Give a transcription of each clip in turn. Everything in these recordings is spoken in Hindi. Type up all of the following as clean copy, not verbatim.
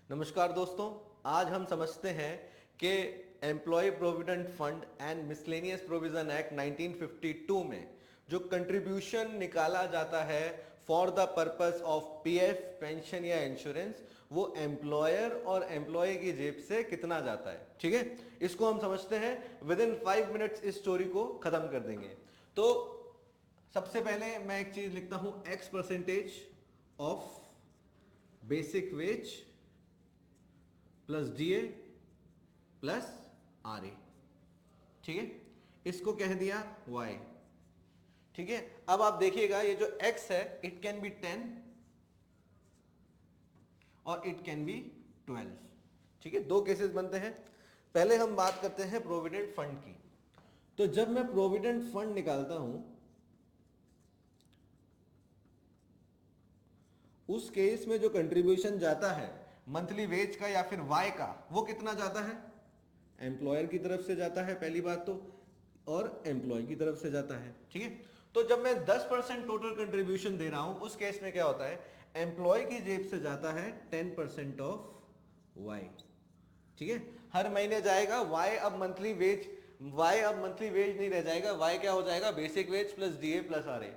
नमस्कार दोस्तों, आज हम समझते हैं कि employee provident fund and miscellaneous provision act 1952 में जो कंट्रीब्यूशन निकाला जाता है for the purpose of PF, pension या इंश्योरेंस, वो एम्प्लॉयर और एम्प्लॉय की जेब से कितना जाता है। ठीक है, इसको हम समझते हैं। विद इन 5 मिनट्स इस स्टोरी को खत्म कर देंगे। तो सबसे पहले मैं एक चीज लिखता हूं, X percentage of basic wage plus DA plus R A. ठीक है, इसको कह दिया वाई। ठीक है, अब आप देखिएगा ये जो एक्स है इट कैन बी 10 और इट कैन बी 12। ठीक है, दो केसेस बनते हैं। पहले हम बात करते हैं प्रोविडेंट फंड की। तो जब मैं प्रोविडेंट फंड निकालता हूं उस केस में जो कंट्रीब्यूशन जाता है मंथली वेज का या फिर वाई का, वो कितना जाता है? एम्प्लॉयर की तरफ से जाता है पहली बात तो, और एम्प्लॉय की तरफ से जाता है। ठीक है, तो जब मैं 10% टोटल कंट्रीब्यूशन दे रहा हूं उस केस में क्या होता है, एम्प्लॉय की जेब से जाता है 10% ऑफ वाई। ठीक है, हर महीने जाएगा वाई। अब मंथली वेज, वाई अब मंथली वेज नहीं रह जाएगा, वाई क्या हो जाएगा, basic wage plus DA plus R A.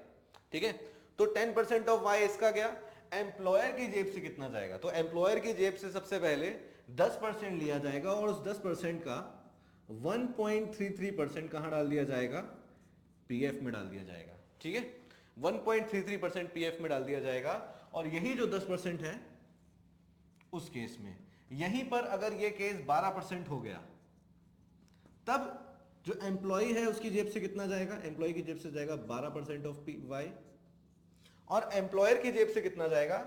ठीक है, तो 10% ऑफ वाई इसका गया। एम्प्लॉयर की जेब से कितना जाएगा, तो एम्प्लॉयर की जेब से सबसे पहले 10% लिया जाएगा और उस 10% का 1.33% कहां डाल दिया जाएगा, पीएफ में डाल दिया जाएगा। ठीक है, 1.33% पीएफ में डाल दिया जाएगा। और यही जो 10% है उस केस में, यहीं पर अगर ये केस 12% हो गया तब जो एम्प्लॉय है उसकी जेब से कितना जाएगा, एम्प्लॉय की जेब से जाएगा 12% ऑफ पी वाई, और एम्प्लॉयर की जेब से कितना जाएगा,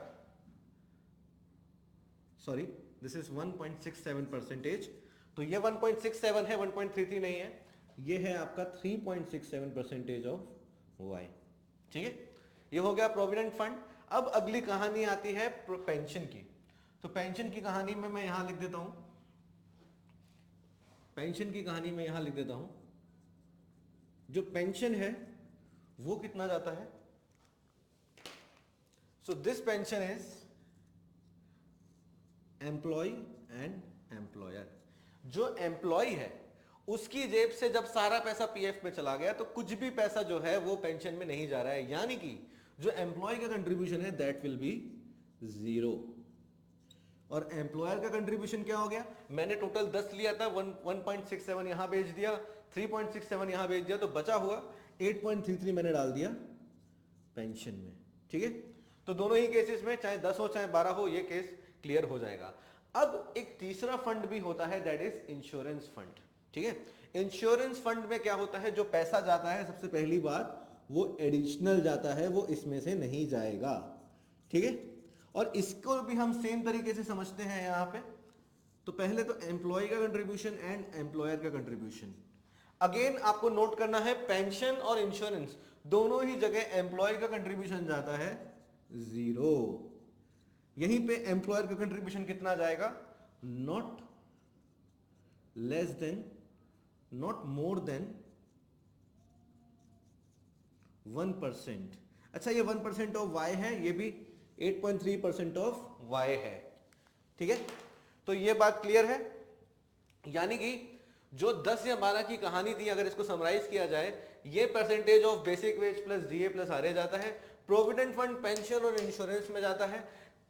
सॉरी दिस इज 1.67%। तो ये 1.67 है, 1.33 नहीं है, ये है आपका 3.67% ऑफ वाई। ठीक है, ये हो गया प्रोविडेंट फंड। अब अगली कहानी आती है पेंशन की। तो पेंशन की कहानी में मैं यहां लिख देता हूं, पेंशन की कहानी में यहां लिख देता हूं, जो पेंशन है वो कितना जाता है। So this pension is employee and employer. जो एम्प्लॉय है उसकी जेब से जब सारा पैसा पीएफ में चला गया तो कुछ भी पैसा जो है वो पेंशन में नहीं जा रहा है, यानी कि जो एम्प्लॉय का कंट्रीब्यूशन है दैट विल बी 0। और एम्प्लॉयर का कंट्रीब्यूशन क्या हो गया, मैंने टोटल 10 लिया था, 1.67 यहां भेज दिया, 3.67 यहां भेज दिया, तो बचा हुआ 8.33 मैंने डाल दिया पेंशन में। ठीक है, तो दोनों ही केसेस में चाहे 10 हो चाहे 12 हो, ये केस क्लियर हो जाएगा। अब एक तीसरा फंड भी होता है दैट इज इंश्योरेंस फंड। ठीक है, इंश्योरेंस फंड में क्या होता है, जो पैसा जाता है सबसे पहली बात वो एडिशनल जाता है, वो इसमें से नहीं जाएगा। ठीक है, और इसको भी हम सेम तरीके से समझते हैं यहां पे। तो पहले तो एम्प्लॉय का कंट्रीब्यूशन एंड एम्प्लॉयर का कंट्रीब्यूशन। अगेन आपको नोट करना है, पेंशन और इंश्योरेंस दोनों ही जगह एम्प्लॉय का कंट्रीब्यूशन जाता है 0। यहीं पे एम्प्लॉयर का कंट्रीब्यूशन कितना जाएगा, not less than, not more than 1%। अच्छा, ये 1% ऑफ वाई है, ये भी 8.3% ऑफ वाई है। ठीक है, तो ये बात क्लियर है। यानी कि जो 10 या 12 की कहानी थी, अगर इसको समराइज किया जाए, ये percentage of basic wage plus DA plus RA जाता है, प्रोविडेंट फंड, पेंशन और इंश्योरेंस में जाता है।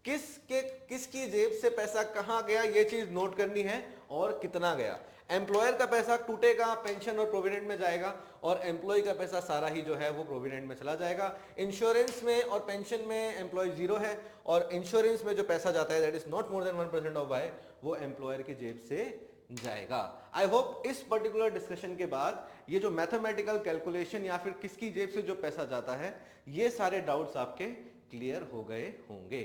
किसकी जेब से पैसा कहां गया ये चीज नोट करनी है, और कितना गया। एम्प्लॉयर का पैसा टूटेगा, पेंशन और प्रोविडेंट में जाएगा, और एम्प्लॉय का पैसा सारा ही जो है वो प्रोविडेंट में चला जाएगा। इंश्योरेंस में और पेंशन में एम्प्लॉय 0 है, और इंश्योरेंस में जो पैसा जाता है that is not more than 1% of Y, वो एम्प्लॉयर की जेब से जाएगा। आई होप इस पर्टिकुलर डिस्कशन के बाद ये जो मैथमेटिकल कैलकुलेशन या फिर किसकी जेब से जो पैसा जाता है, ये सारे डाउट्स आपके क्लियर हो गए होंगे।